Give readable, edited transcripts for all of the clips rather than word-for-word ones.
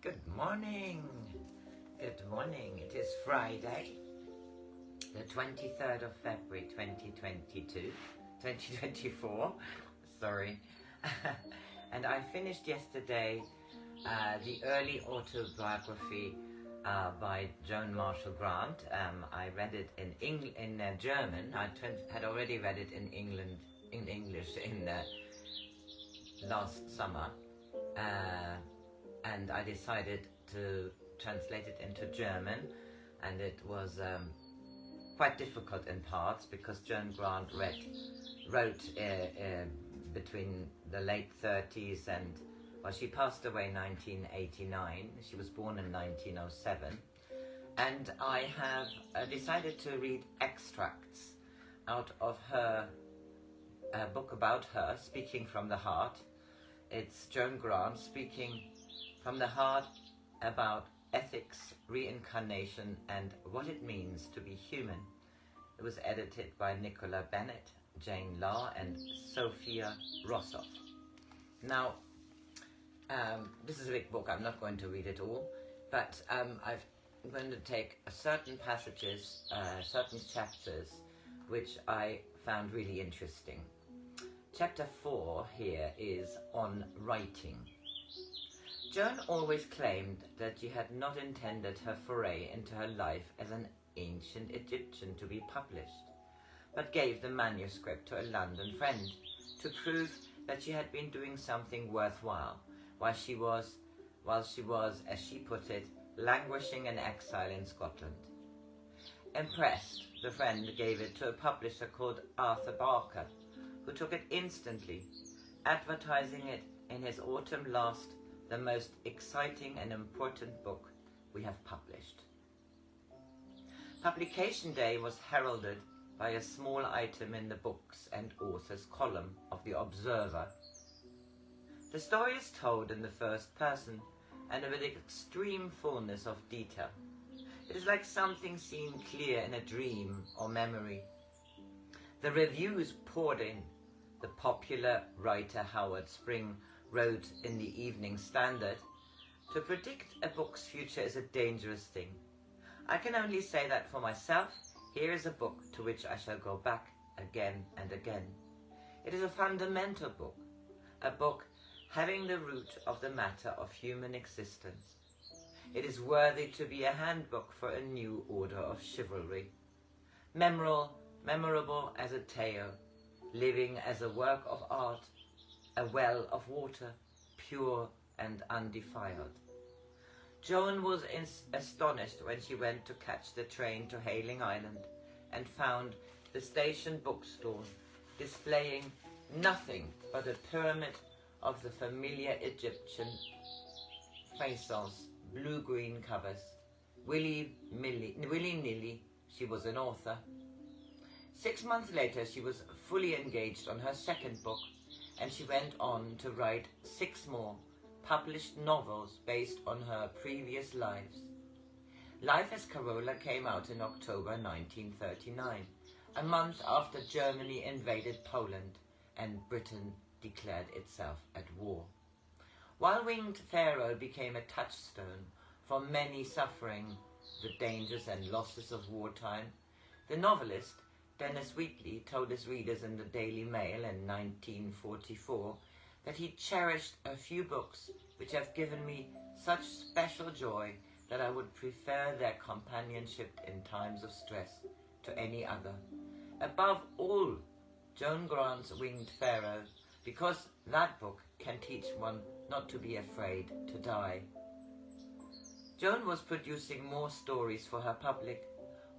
Good morning. Good morning. It is Friday, the 23rd of February 2024. Sorry. And I finished yesterday the early autobiography by Joan Marshall Grant. I read it in German. I had already read it in English last summer. And I decided to translate it into German, and it was quite difficult in parts because Joan Grant wrote between the late 30s and, well, she passed away in 1989. She was born in 1907. And I have decided to read extracts out of her book about her, Speaking from the Heart. It's Joan Grant speaking from the heart about ethics, reincarnation, and what it means to be human. It was edited by Nicola Bennett, Jane Law, and Sophia Rossoff. Now, this is a big book. I'm not going to read it all, but I'm going to take certain passages, certain chapters, which I found really interesting. Chapter 4 here is on writing. Joan always claimed that she had not intended her foray into her life as an ancient Egyptian to be published, but gave the manuscript to a London friend to prove that she had been doing something worthwhile while she was, as she put it, languishing in exile in Scotland. Impressed, the friend gave it to a publisher called Arthur Barker, who took it instantly, advertising it in his autumn last, the most exciting and important book we have published. Publication day was heralded by a small item in the books and authors column of the Observer. The story is told in the first person and with extreme fullness of detail. It is like something seen clear in a dream or memory. The reviews poured in. The popular writer Howard Spring wrote in the Evening Standard, "To predict a book's future is a dangerous thing. I can only say that for myself, here is a book to which I shall go back again and again. It is a fundamental book, a book having the root of the matter of human existence. It is worthy to be a handbook for a new order of chivalry, memorable as a tale, living as a work of art, a well of water, pure and undefiled." Joan was astonished when she went to catch the train to Hayling Island and found the station bookstore displaying nothing but a pyramid of the familiar Egyptian faisals, blue-green covers. Willy-nilly, she was an author. 6 months later, she was fully engaged on her second book, and she went on to write 6 more published novels based on her previous lives. Life as Carola came out in October 1939, a month after Germany invaded Poland and Britain declared itself at war. While Winged Pharaoh became a touchstone for many suffering the dangers and losses of wartime, the novelist Dennis Wheatley told his readers in the Daily Mail in 1944 that he cherished a few books which have given me such special joy that I would prefer their companionship in times of stress to any other. Above all, Joan Grant's Winged Pharaoh, because that book can teach one not to be afraid to die. Joan was producing more stories for her public,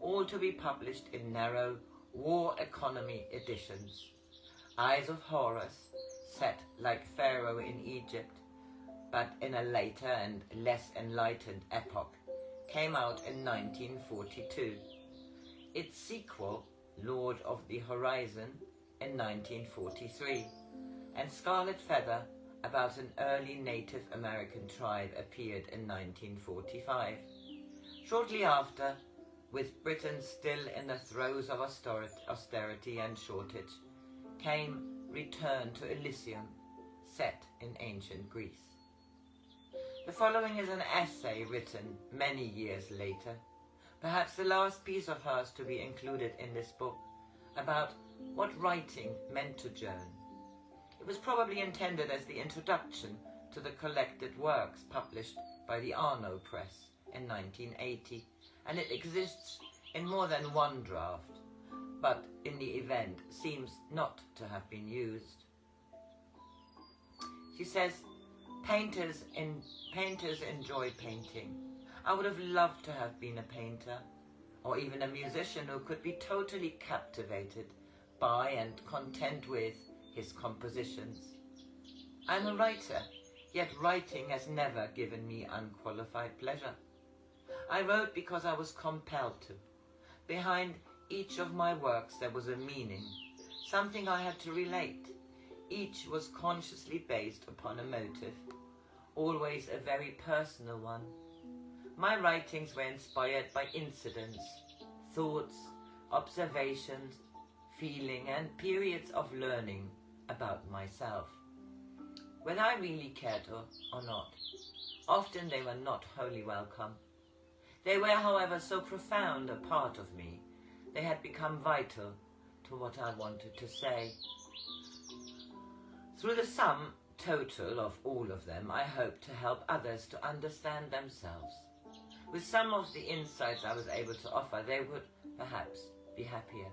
all to be published in narrow, war economy editions. Eyes of Horus, set like Pharaoh in Egypt, but in a later and less enlightened epoch, came out in 1942. Its sequel, Lord of the Horizon, in 1943, and Scarlet Feather, about an early Native American tribe, appeared in 1945. Shortly after, with Britain still in the throes of austerity and shortage, came Return to Elysium, set in ancient Greece. The following is an essay written many years later, perhaps the last piece of hers to be included in this book, about what writing meant to Joan. It was probably intended as the introduction to the collected works published by the Arno Press in 1980, and it exists in more than one draft, but in the event seems not to have been used. She says, painters enjoy painting. I would have loved to have been a painter, or even a musician who could be totally captivated by and content with his compositions. I'm a writer, yet writing has never given me unqualified pleasure. I wrote because I was compelled to. Behind each of my works there was a meaning, something I had to relate. Each was consciously based upon a motive, always a very personal one. My writings were inspired by incidents, thoughts, observations, feeling, and periods of learning about myself. Whether I really cared or not, often they were not wholly welcome. They were, however, so profound a part of me, they had become vital to what I wanted to say. Through the sum total of all of them, I hope to help others to understand themselves. With some of the insights I was able to offer, they would perhaps be happier.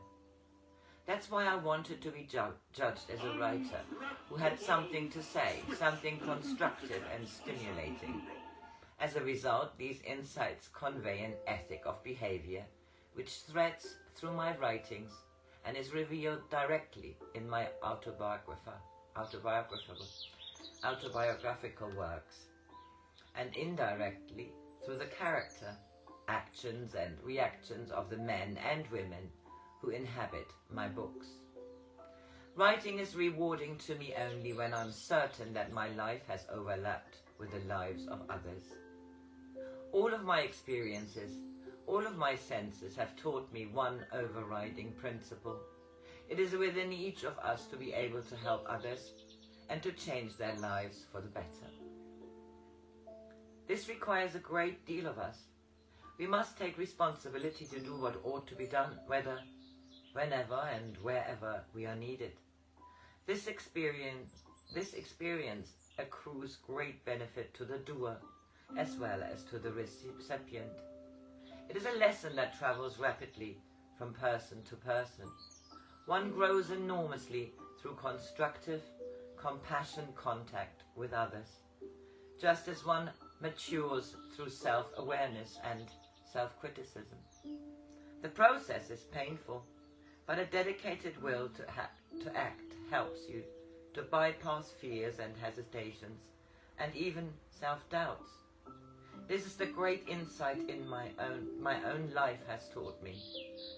That's why I wanted to be judged as a writer who had something to say, something constructive and stimulating. As a result, these insights convey an ethic of behavior which threads through my writings and is revealed directly in my autobiographical works, and indirectly through the character, actions and reactions of the men and women who inhabit my books. Writing is rewarding to me only when I'm certain that my life has overlapped with the lives of others. All of my experiences, all of my senses have taught me one overriding principle. It is within each of us to be able to help others and to change their lives for the better. This requires a great deal of us. We must take responsibility to do what ought to be done, whether, whenever and wherever we are needed. This experience accrues great benefit to the doer as well as to the recipient. It is a lesson that travels rapidly from person to person. One grows enormously through constructive, compassion contact with others, just as one matures through self-awareness and self-criticism. The process is painful, but a dedicated will to act helps you to bypass fears and hesitations, and even self-doubts. This is the great insight in my own life has taught me,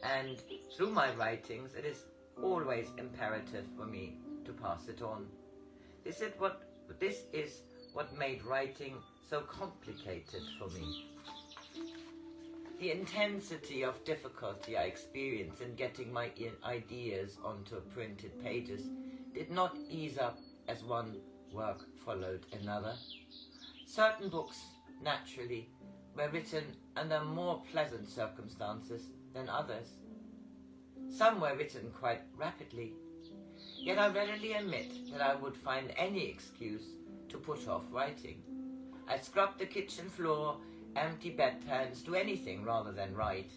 and through my writings it is always imperative for me to pass it on. This is what made writing so complicated for me. The intensity of difficulty I experienced in getting my ideas onto printed pages did not ease up as one work followed another. Certain books, naturally, were written under more pleasant circumstances than others. Some were written quite rapidly, yet I readily admit that I would find any excuse to put off writing. I'd scrub the kitchen floor, empty bedpans, do anything rather than write.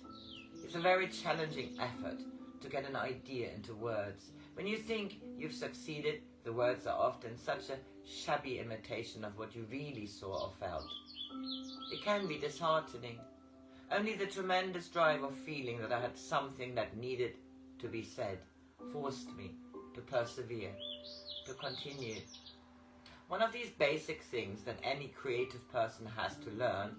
It's a very challenging effort to get an idea into words. When you think you've succeeded, the words are often such a shabby imitation of what you really saw or felt. It can be disheartening. Only the tremendous drive of feeling that I had something that needed to be said forced me to persevere, to continue. One of these basic things that any creative person has to learn,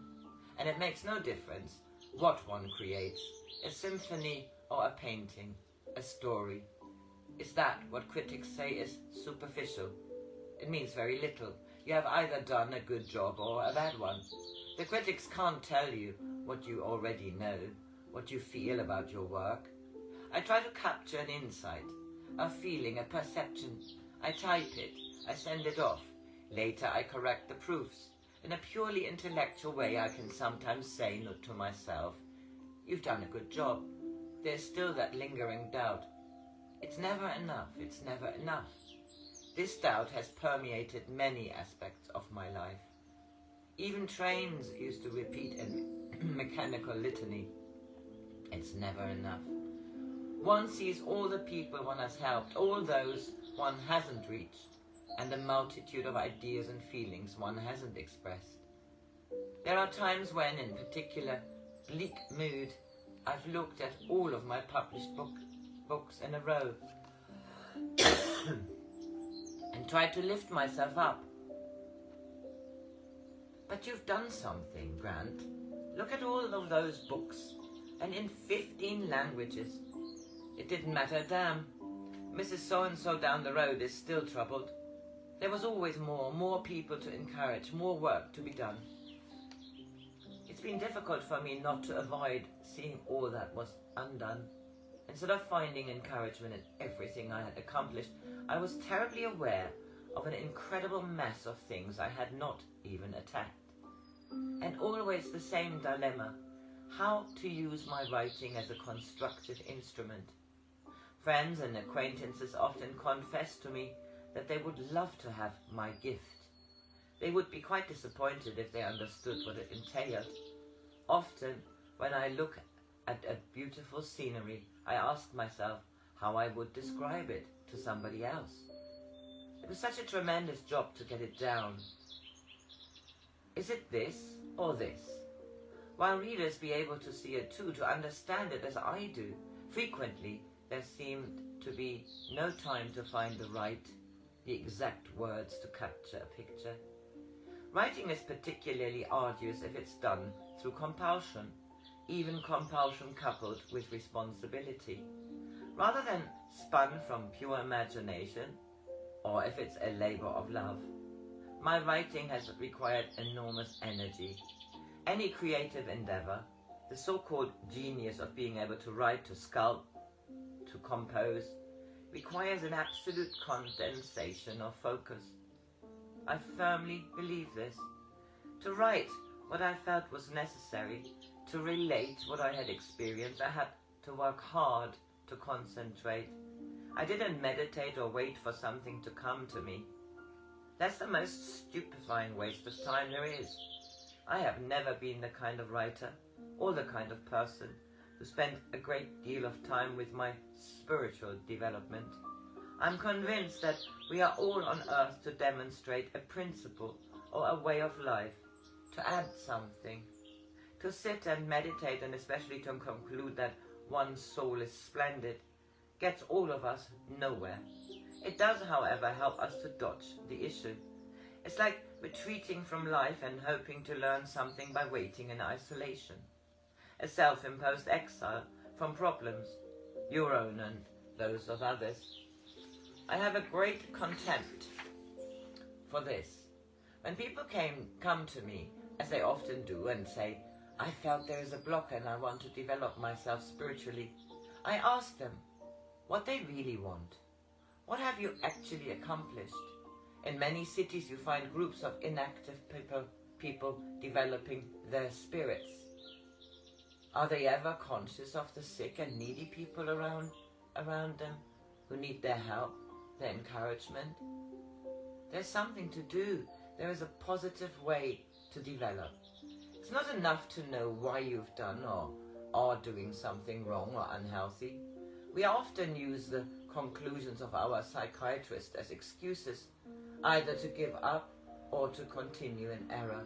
and it makes no difference what one creates, a symphony or a painting, a story, is that what critics say is superficial. It means very little. You have either done a good job or a bad one. The critics can't tell you what you already know, what you feel about your work. I try to capture an insight, a feeling, a perception. I type it, I send it off. Later I correct the proofs. In a purely intellectual way, I can sometimes say to myself, you've done a good job. There's still that lingering doubt. It's never enough, it's never enough. This doubt has permeated many aspects of my life. Even trains used to repeat a mechanical litany. It's never enough. One sees all the people one has helped, all those one hasn't reached, and the multitude of ideas and feelings one hasn't expressed. There are times when, in particular bleak mood, I've looked at all of my published books in a row and tried to lift myself up. But you've done something, Grant. Look at all of those books, and in 15 languages. It didn't matter a damn. Mrs. So-and-so down the road is still troubled. There was always more people to encourage, more work to be done. It's been difficult for me not to avoid seeing all that was undone. Instead of finding encouragement in everything I had accomplished, I was terribly aware of an incredible mass of things I had not even attacked. And always the same dilemma, how to use my writing as a constructive instrument. Friends and acquaintances often confess to me that they would love to have my gift. They would be quite disappointed if they understood what it entailed. Often, when I look at a beautiful scenery, I ask myself how I would describe it to somebody else. It was such a tremendous job to get it down. Is it this or this? While readers be able to see it too, to understand it as I do, frequently there seemed to be no time to find the exact words to capture a picture. Writing is particularly arduous if it's done through compulsion, even compulsion coupled with responsibility. Rather than spun from pure imagination, or if it's a labor of love. My writing has required enormous energy. Any creative endeavor, the so-called genius of being able to write, to sculpt, to compose, requires an absolute condensation of focus. I firmly believe this. To write what I felt was necessary, to relate what I had experienced, I had to work hard to concentrate. I didn't meditate or wait for something to come to me. That's the most stupefying waste of time there is. I have never been the kind of writer or the kind of person who spent a great deal of time with my spiritual development. I'm convinced that we are all on earth to demonstrate a principle or a way of life, to add something, to sit and meditate, and especially to conclude that one's soul is splendid, gets all of us nowhere. It does, however, help us to dodge the issue. It's like retreating from life and hoping to learn something by waiting in isolation. A self-imposed exile from problems, your own and those of others. I have a great contempt for this. When people come to me, as they often do, and say, I felt there is a block and I want to develop myself spiritually, I ask them what they really want. What have you actually accomplished? In many cities you find groups of inactive people developing their spirits. Are they ever conscious of the sick and needy people around them who need their help, their encouragement? There's something to do. There is a positive way to develop. It's not enough to know why you've done or are doing something wrong or unhealthy. We often use the conclusions of our psychiatrist as excuses, either to give up or to continue in error.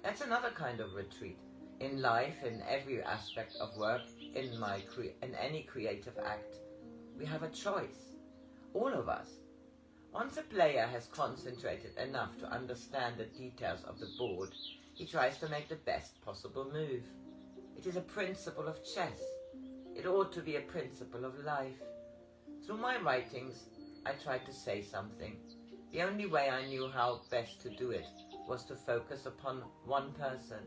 That's another kind of retreat. In life, in every aspect of work, in any creative act, we have a choice. All of us. Once a player has concentrated enough to understand the details of the board, he tries to make the best possible move. It is a principle of chess. It ought to be a principle of life. Through my writings, I tried to say something. The only way I knew how best to do it was to focus upon one person,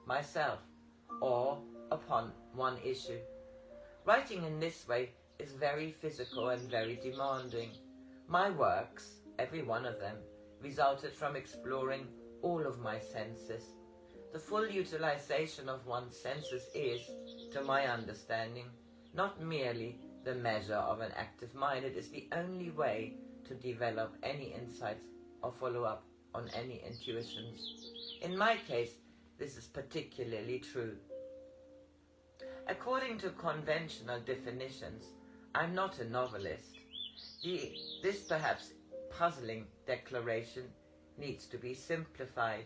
myself, or upon one issue. Writing in this way is very physical and very demanding. My works, every one of them, resulted from exploring all of my senses. The full utilization of one's senses is, to my understanding, not merely the measure of an active mind. It is the only way to develop any insights or follow up on any intuitions. In my case, this is particularly true. According to conventional definitions, I'm not a novelist. This perhaps puzzling declaration needs to be simplified.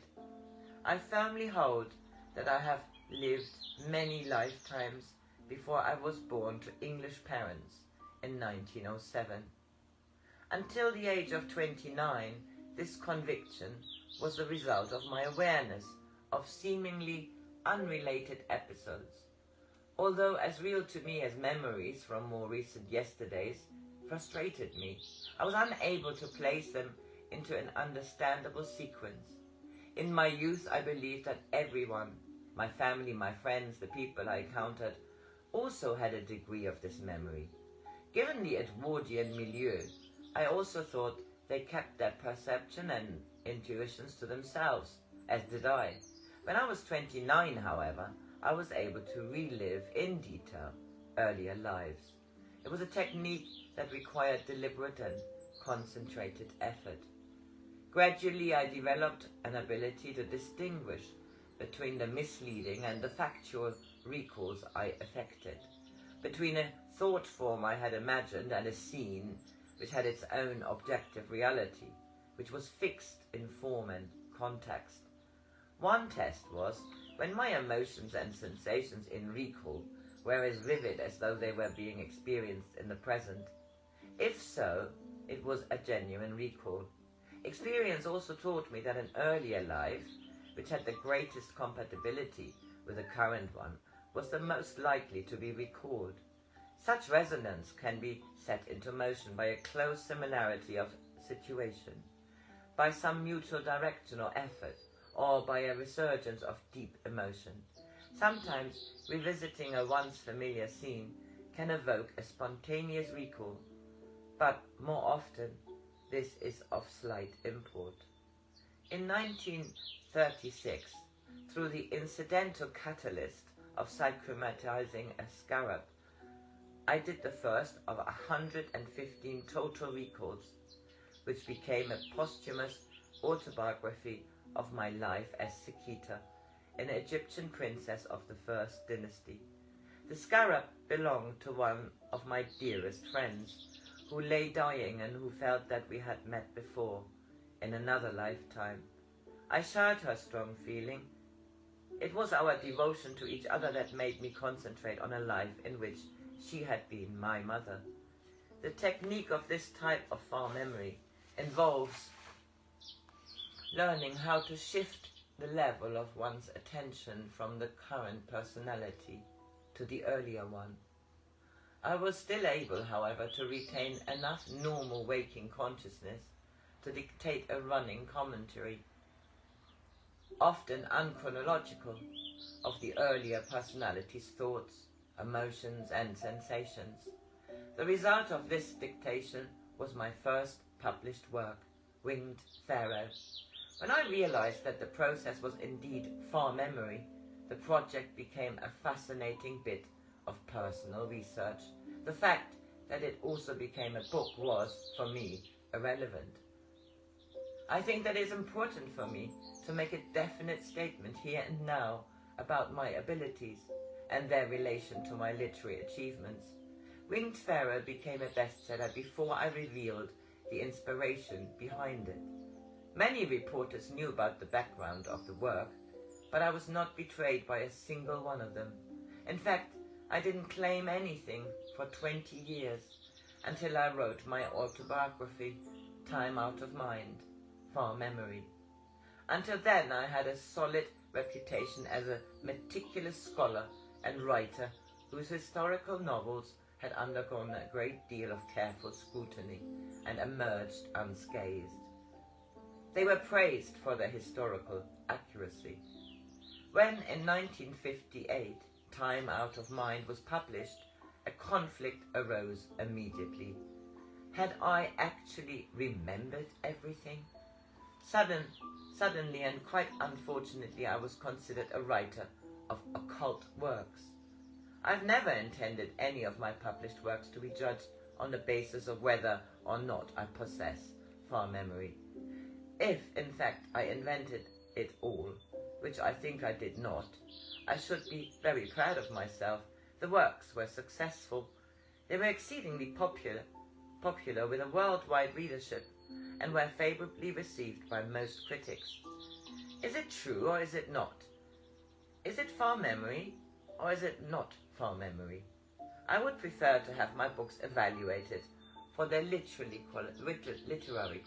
I firmly hold that I have lived many lifetimes before I was born to English parents in 1907. Until the age of 29, this conviction was the result of my awareness of seemingly unrelated episodes, although as real to me as memories from more recent yesterdays, frustrated me. I was unable to place them into an understandable sequence. In my youth, I believed that everyone, my family, my friends, the people I encountered, also had a degree of this memory. Given the Edwardian milieu, I also thought they kept their perception and intuitions to themselves, as did I. When I was 29, however, I was able to relive in detail earlier lives. It was a technique that required deliberate and concentrated effort. Gradually, I developed an ability to distinguish between the misleading and the factual recalls I effected, between a thought form I had imagined and a scene which had its own objective reality, which was fixed in form and context. One test was when my emotions and sensations in recall were as vivid as though they were being experienced in the present. If so, it was a genuine recall. Experience also taught me that an earlier life, which had the greatest compatibility with the current one, was the most likely to be recalled. Such resonance can be set into motion by a close similarity of situation, by some mutual direction or effort, or by a resurgence of deep emotion. Sometimes revisiting a once familiar scene can evoke a spontaneous recall, but more often this is of slight import. In 1936, through the incidental catalyst of psychomatizing a scarab, I did the first of 115 total recalls, which became a posthumous autobiography of my life as Sekita, an Egyptian princess of the first dynasty. The scarab belonged to one of my dearest friends, who lay dying and who felt that we had met before, in another lifetime. I shared her strong feeling. It was our devotion to each other that made me concentrate on a life in which she had been my mother. The technique of this type of far memory involves learning how to shift the level of one's attention from the current personality to the earlier one. I was still able, however, to retain enough normal waking consciousness to dictate a running commentary, often unchronological, of the earlier personality's thoughts, emotions, and sensations. The result of this dictation was my first published work, Winged Pharaoh. When I realized that the process was indeed far memory, the project became a fascinating bit of personal research. The fact that it also became a book was, for me, irrelevant. I think that it is important for me to make a definite statement here and now about my abilities and their relation to my literary achievements. Winged Pharaoh became a bestseller before I revealed the inspiration behind it. Many reporters knew about the background of the work, but I was not betrayed by a single one of them. In fact, I didn't claim anything for 20 years until I wrote my autobiography, Time Out of Mind, Far Memory. Until then, I had a solid reputation as a meticulous scholar and writer whose historical novels had undergone a great deal of careful scrutiny and emerged unscathed. They were praised for their historical accuracy. When, in 1958, Time Out of Mind was published, a conflict arose immediately. Had I actually remembered everything? Suddenly and quite unfortunately, I was considered a writer of occult works. I've never intended any of my published works to be judged on the basis of whether or not I possess far memory. If, in fact, I invented it all, which I think I did not, I should be very proud of myself. The works were successful. They were exceedingly popular with a worldwide readership, and were favorably received by most critics. Is it true or is it not? Is it far memory or is it not far memory? I would prefer to have my books evaluated for their literary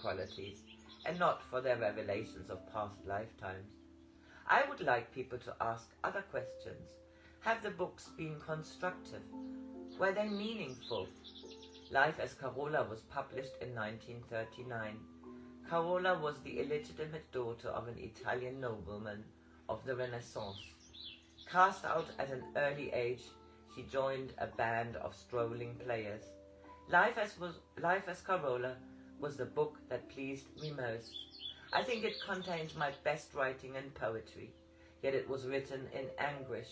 qualities and not for their revelations of past lifetimes. I would like people to ask other questions. Have the books been constructive? Were they meaningful? Life as Carola was published in 1939. Carola was the illegitimate daughter of an Italian nobleman of the Renaissance. Cast out at an early age, she joined a band of strolling players. Life as Carola was the book that pleased me most. I think it contains my best writing and poetry, yet it was written in anguish.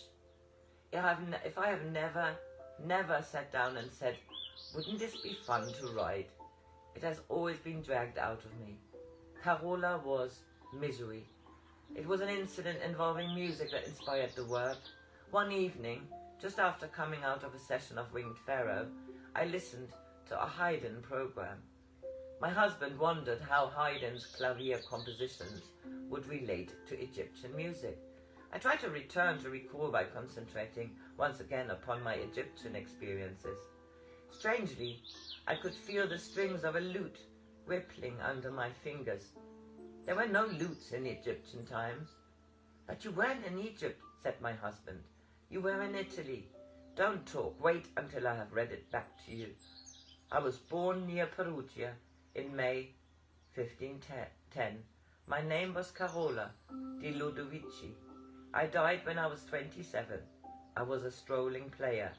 If I have never sat down and said, wouldn't this be fun to write? It has always been dragged out of me. Carola was misery. It was an incident involving music that inspired the work. One evening, just after coming out of a session of Winged Pharaoh, I listened to a Haydn program. My husband wondered how Haydn's clavier compositions would relate to Egyptian music. I tried to return to recall by concentrating once again upon my Egyptian experiences. Strangely, I could feel the strings of a lute rippling under my fingers. There were no lutes in Egyptian times. But you weren't in Egypt, said my husband. You were in Italy. Don't talk. Wait until I have read it back to you. I was born near Perugia in May 1510. My name was Carola di Ludovici. I died when I was 27. I was a strolling player.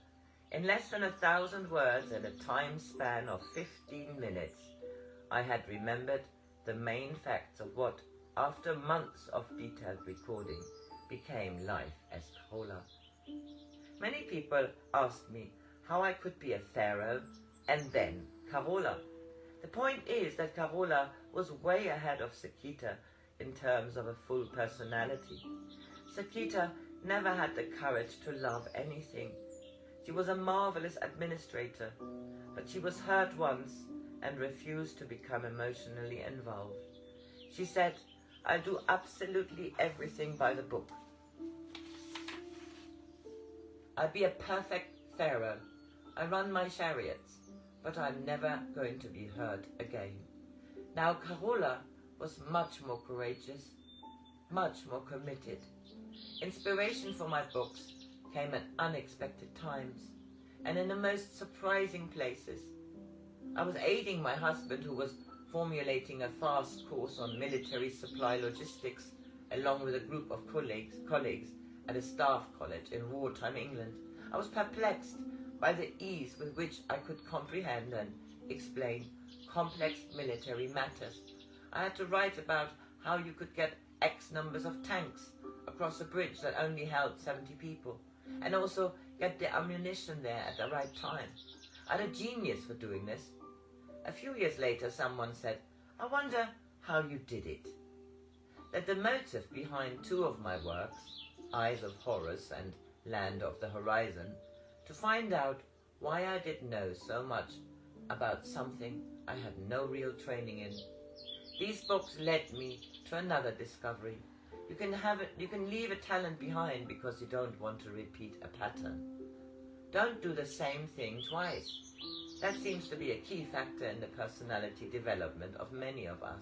In less than 1,000 words and a time span of 15 minutes, I had remembered the main facts of what, after months of detailed recording, became life as Carola. Many people asked me how I could be a pharaoh and then Carola. The point is that Carola was way ahead of Sakita in terms of a full personality. Sakita never had the courage to love anything. She was a marvelous administrator, but she was hurt once and refused to become emotionally involved. She said, I'll do absolutely everything by the book. I'll be a perfect pharaoh. I run my chariots, but I'm never going to be hurt again. Now Carola was much more courageous, much more committed. Inspiration for my books came at unexpected times and in the most surprising places. I was aiding my husband, who was formulating a fast course on military supply logistics along with a group of colleagues at a staff college in wartime England. I was perplexed by the ease with which I could comprehend and explain complex military matters. I had to write about how you could get X numbers of tanks across a bridge that only held 70 people, and also get the ammunition there at the right time. I had a genius for doing this. A few years later, someone said, I wonder how you did it. That the motive behind two of my works, Eyes of Horus and Land of the Horizon, to find out why I did know so much about something I had no real training in. These books led me to another discovery. You can leave a talent behind because you don't want to repeat a pattern. Don't do the same thing twice. That seems to be a key factor in the personality development of many of us.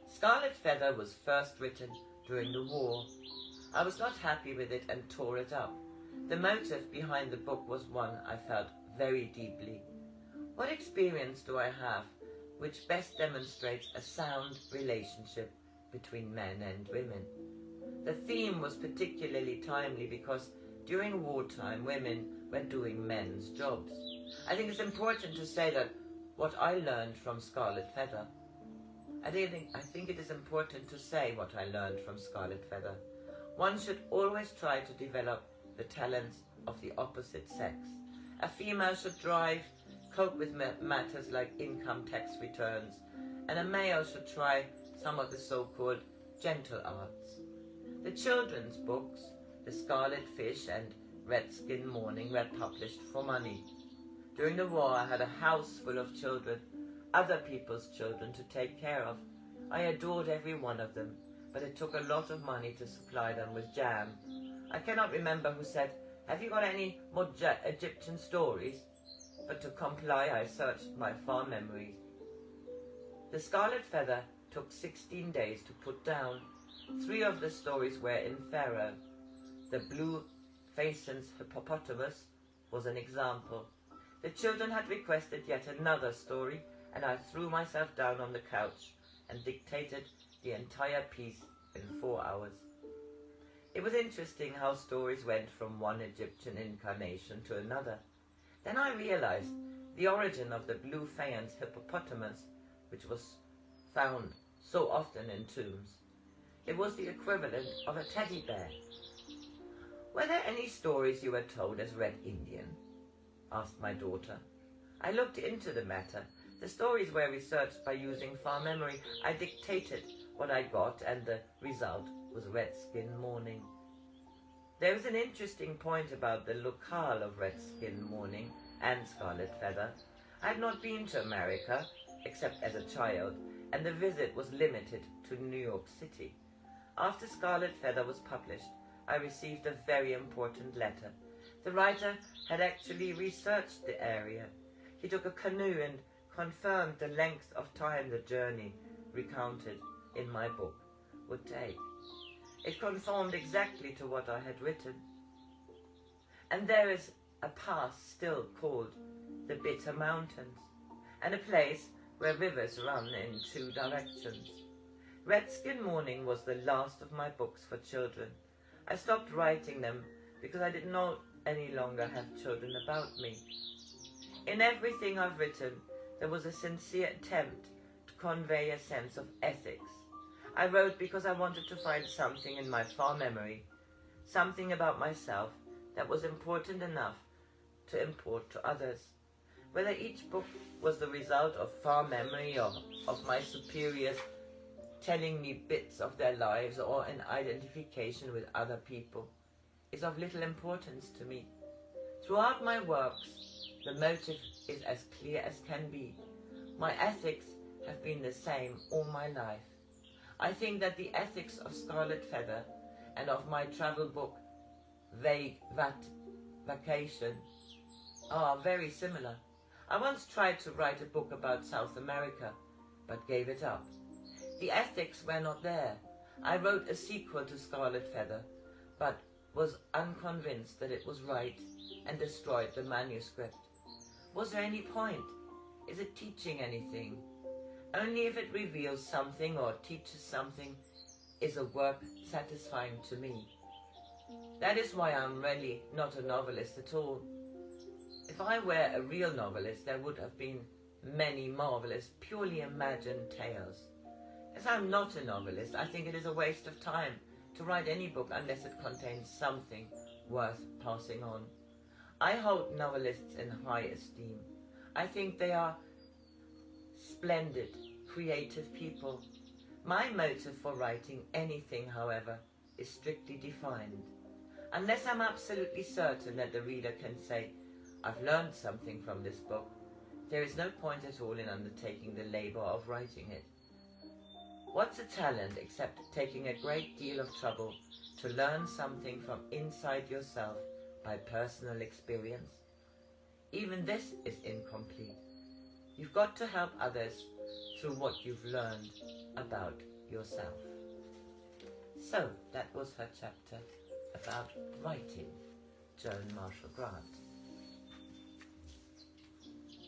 Scarlet Feather was first written during the war. I was not happy with it and tore it up. The motive behind the book was one I felt very deeply. What experience do I have which best demonstrates a sound relationship between men and women? The theme was particularly timely because during wartime women were doing men's jobs. I think it's important to say that what I learned from Scarlet Feather I think it is important to say what I learned from Scarlet Feather. One should always try to develop the talents of the opposite sex. A female should cope with matters like income tax returns, and a male should try some of the so-called gentle arts. The children's books, The Scarlet Fish and Red Skin Morning, were published for money. During the war, I had a house full of children, other people's children, to take care of. I adored every one of them, but it took a lot of money to supply them with jam. I cannot remember who said, "Have you got any more Egyptian stories?" But to comply, I searched my far memories. The Scarlet Feather took 16 days to put down. 3 of the stories were in Pharaoh. The Blue Phaeton's Hippopotamus was an example. The children had requested yet another story, and I threw myself down on the couch and dictated the entire piece in 4 hours. It was interesting how stories went from one Egyptian incarnation to another. Then I realized the origin of the Blue Phaeton's Hippopotamus, which was found so often in tombs. It was the equivalent of a teddy bear. "Were there any stories you were told as Red Indian?" asked my daughter. I looked into the matter. The stories were researched by using far memory. I dictated what I got, and the result was Red Skin Morning. There is an interesting point about the locale of Red Skin Morning and Scarlet Feather. I had not been to America, except as a child, and the visit was limited to New York City. After Scarlet Feather was published, I received a very important letter. The writer had actually researched the area. He took a canoe and confirmed the length of time the journey recounted in my book would take. It conformed exactly to what I had written. And there is a pass still called the Bitter Mountains, and a place where rivers run in 2 directions. Red Skin Morning was the last of my books for children. I stopped writing them because I did not any longer have children about me. In everything I've written, there was a sincere attempt to convey a sense of ethics. I wrote because I wanted to find something in my far memory, something about myself that was important enough to import to others. Whether each book was the result of far memory or of my superiors telling me bits of their lives or an identification with other people is of little importance to me. Throughout my works, the motive is as clear as can be. My ethics have been the same all my life. I think that the ethics of Scarlet Feather and of my travel book, Vacation, are very similar. I once tried to write a book about South America, but gave it up. The ethics were not there. I wrote a sequel to Scarlet Feather, but was unconvinced that it was right and destroyed the manuscript. Was there any point? Is it teaching anything? Only if it reveals something or teaches something is a work satisfying to me. That is why I'm really not a novelist at all. If I were a real novelist, there would have been many marvelous, purely imagined tales. As I'm not a novelist, I think it is a waste of time to write any book unless it contains something worth passing on. I hold novelists in high esteem. I think they are splendid, creative people. My motive for writing anything, however, is strictly defined. Unless I'm absolutely certain that the reader can say, "I've learned something from this book," there is no point at all in undertaking the labor of writing it. What's a talent except taking a great deal of trouble to learn something from inside yourself by personal experience? Even this is incomplete. You've got to help others through what you've learned about yourself. So that was her chapter about writing, Joan Marshall Grant.